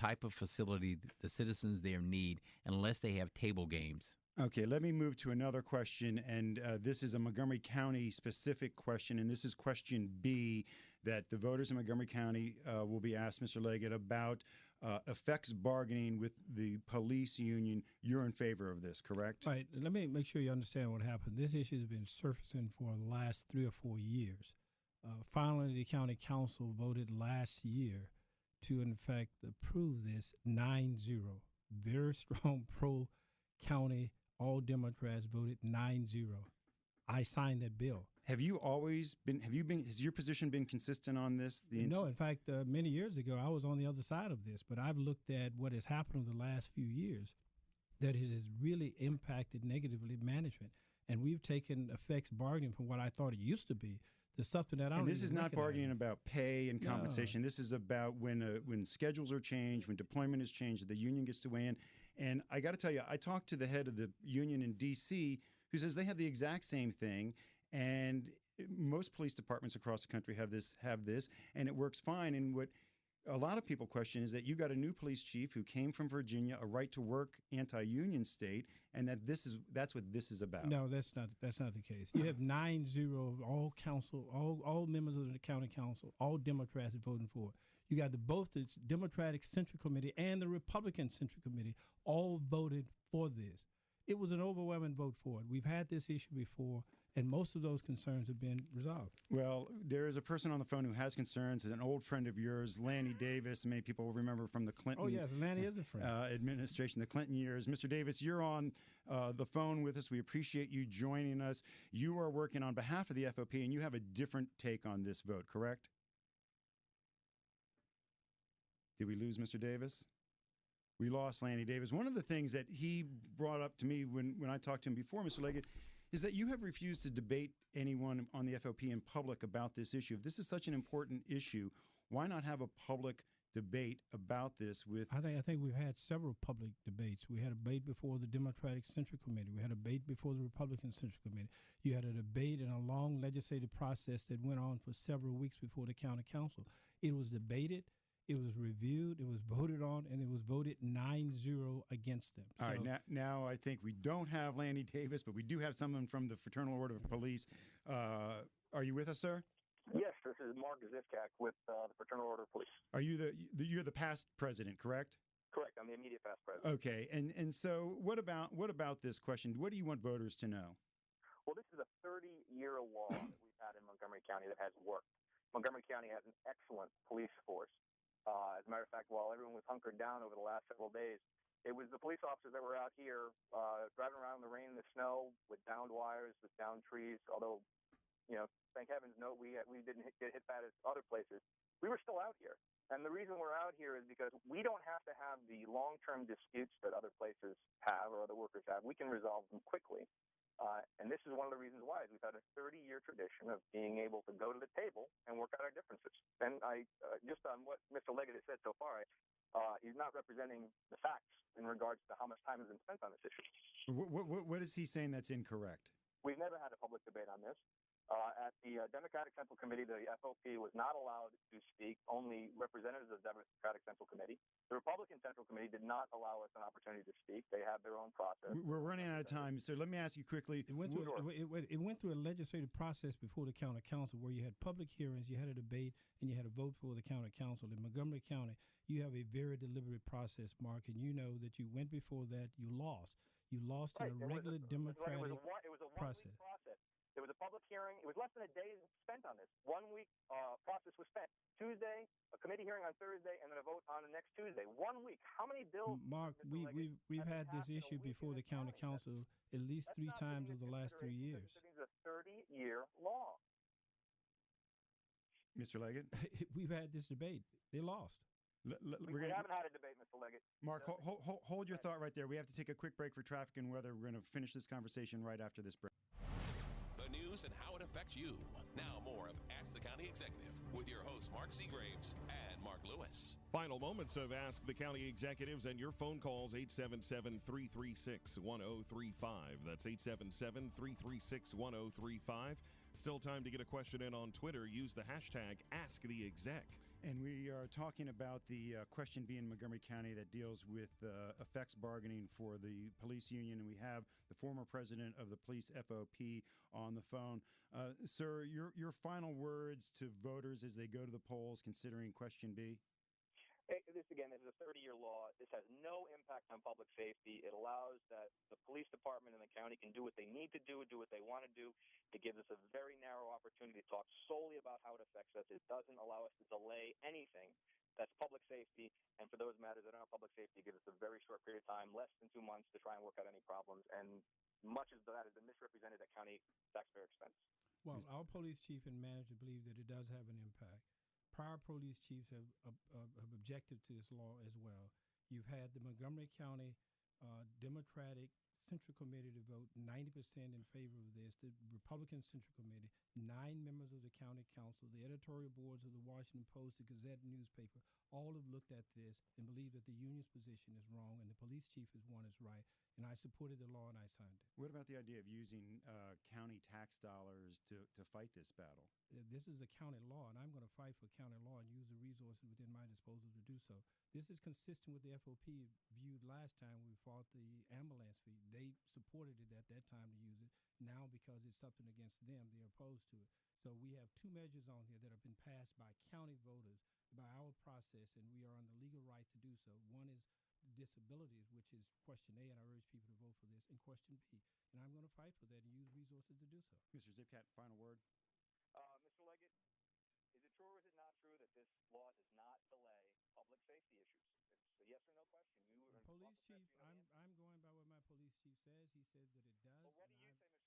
type of facility the citizens there need unless they have table games. Okay, let me move to another question, and this is a Montgomery County specific question, and this is question B that the voters in Montgomery County will be asked, Mr. Leggett, about effects bargaining with the police union. You're in favor of this, correct? Right. Let me make sure you understand what happened. This issue has been surfacing for the last 3 or 4 years. Finally, the county council voted last year to, in fact, approve this 9-0. Very strong pro-county. All Democrats voted 9-0. I signed that bill. Has your position been consistent on this? No, in fact, many years ago, I was on the other side of this, but I've looked at what has happened over the last few years, that it has really impacted negatively management. And we've taken effects bargaining from what I thought it used to be to something that I don't. And this is not bargaining about pay and compensation. No. This is about when schedules are changed, when deployment is changed, the union gets to weigh in. And I got to tell you, I talked to the head of the union in D.C. who says they have the exact same thing, and most police departments across the country have this, and it works fine. And what a lot of people question is that you got a new police chief who came from Virginia, a right-to-work anti-union state, and that's what this is about. No, that's not the case. You have 9-0 all council, all members of the county council, all Democrats voting for it. You got both the Democratic Central Committee and the Republican Central Committee all voted for this. It was an overwhelming vote for it. We've had this issue before, and most of those concerns have been resolved. Well, there is a person on the phone who has concerns, an old friend of yours, Lanny Davis. Many people will remember from the Clinton Lanny is a friend. Administration, the Clinton years. Mr. Davis, you're on the phone with us. We appreciate you joining us. You are working on behalf of the FOP, and you have a different take on this vote, correct? Did we lose Mr. Davis? We lost Lanny Davis. One of the things that he brought up to me when I talked to him before, Mr. Leggett, is that you have refused to debate anyone on the FOP in public about this issue. If this is such an important issue, why not have a public debate about this with... I think we've had several public debates. We had a debate before the Democratic Central Committee. We had a debate before the Republican Central Committee. You had a debate and a long legislative process that went on for several weeks before the county council. It was debated. It was reviewed, it was voted on, and it was voted 9-0 against them. All right, now I think we don't have Lanny Davis, but we do have someone from the Fraternal Order of Police. Are you with us, sir? Yes, this is Mark Zivkak with the Fraternal Order of Police. Are you you're the past president, correct? Correct, I'm the immediate past president. Okay, and so what about this question? What do you want voters to know? Well, this is a 30-year law that we've had in Montgomery County that has worked. Montgomery County has an excellent police force. As a matter of fact, while everyone was hunkered down over the last several days, it was the police officers that were out here driving around in the rain and the snow with downed wires, with downed trees. Although, thank heavens, no, we didn't get hit bad as other places. We were still out here. And the reason we're out here is because we don't have to have the long-term disputes that other places have or other workers have. We can resolve them quickly. And this is one of the reasons why we've had a 30-year tradition of being able to go to the table and work out our differences. And just on what Mr. Leggett has said so far, he's not representing the facts in regards to how much time has been spent on this issue. What is he saying that's incorrect? We've never had a public debate on this. At the Democratic Central Committee, the FOP was not allowed to speak, only representatives of the Democratic Central Committee. The Republican Central Committee did not allow us an opportunity to speak. They have their own process. We're running out of time, so let me ask you quickly. It went through a legislative process before the county council where you had public hearings, you had a debate, and you had a vote for the county council. In Montgomery County, you have a very deliberate process, Mark, and you know that you went before that, you lost. You lost in a regular Democratic process. There was a public hearing. It was less than a day spent on this. 1 week process was spent. Tuesday, a committee hearing on Thursday, and then a vote on the next Tuesday. 1 week. How many bills? Mark, we've had this issue before the county council at least 3 times over the last 3 years. This is a 30-year law. Mr. Leggett? We've had this debate. They lost. We haven't had a debate, Mr. Leggett. Mark, hold your thought right there. We have to take a quick break for traffic and weather. We're going to finish this conversation right after this break. News and how it affects you. Now more of Ask the County Executive with your hosts Mark Seagraves and Mark Lewis. Final moments of Ask the County Executives and your phone calls 877-336-1035. That's 877-336-1035. Still time to get a question in on Twitter. Use the hashtag AskTheExec. And we are talking about the question B in Montgomery County that deals with effects bargaining for the police union. And we have the former president of the police FOP on the phone. Sir, your final words to voters as they go to the polls considering question B? This is a 30-year law. This has no impact on public safety. It allows that the police department and the county can do what they need to do what they want to do. It gives us a very narrow opportunity to talk solely about how it affects us. It doesn't allow us to delay anything that's public safety. And for those matters that aren't public safety, it gives us a very short period of time, less than 2 months, to try and work out any problems. And much of that has been misrepresented at county taxpayer expense. Well, our police chief and manager believe that it does have an impact. Prior police chiefs have objected to this law as well. You've had the Montgomery County Democratic Central Committee to vote 90% in favor of this. The Republican Central Committee, 9 members of the county council, the editorial boards of the Washington Post, the Gazette newspaper, all have looked at this and believe that the union's position is wrong and the police chief is one is right. And I supported the law and I signed it. What about the idea of using county tax dollars to fight this battle? This is a county law, and I'm going to fight for county law and use the resources within my disposal to do so. This is consistent with the FOP viewed last time we fought the ambulance fee. They supported it at that time to use it. Now, because it's something against them, they're opposed to it. So we have 2 measures on here that have been passed by county voters, by our process, and we are on the legal right to do so. One is disabilities, which is question A, and I urge people to vote for this, and question B. And I'm going to fight for that and use resources to do so. Mr. Zipcat, final word. Mr. Leggett, is it true or is it not true that this law does not delay public safety issues? It's a yes or no question. Police chief, I'm going by what my police chief says. He said that it does. Well, what do you say, Mr.